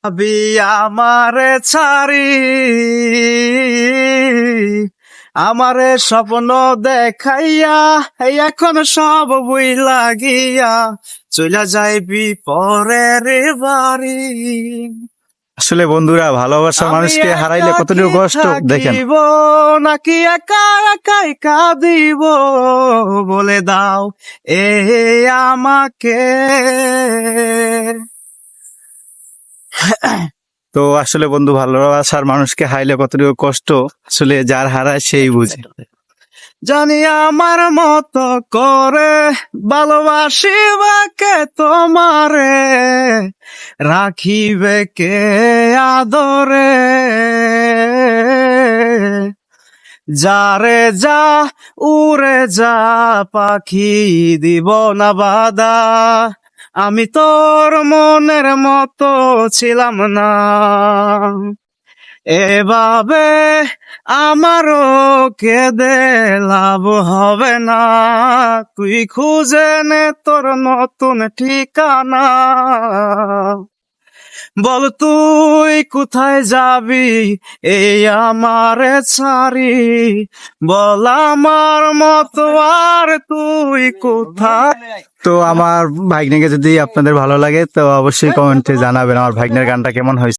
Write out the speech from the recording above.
ভাবি আমারে ছাড়ি, আমারে স্বপ্ন দেখাইয়া এই এখন সব বই লাগিয়া চইলা যাইবি পরের বাড়ি। আসলে বন্ধুরা, ভালোবাসার আমি মানুষকে হারাইলে কতটুকু একাকী কষ্ট দেখেন। থাকিব নাকি একা একাই কাঁদিব, বলে দাও এ আমাকে। তো আসলে বন্ধু, ভালোবাসার মানুষকে হারাইলে কতটুকু কষ্ট আসলে যার হারায় সেই বুঝে। জানি আমার মতো করে ভালোবাসিবাকে তোমারে, রাখিবে কে আদরে। যারে যা উড়ে যা পাখি দিব না বাধা, আমি তোর মনের মতো ছিলাম না। এভাবে আমারও কেঁদে লাভ হবে না, তুই খুঁজে নে তোর নতুন ঠিকানা। বল তুই কোথায় যাবি এই আমারে ছাড়ি, বল আমার মতো আর তুই কোথায়। তো আমার ভাগ্নেকে যদি আপনাদের ভালো লাগে তো অবশ্যই কমেন্টে জানাবেন আমার ভাগ্নের গানটা কেমন হয়েছে।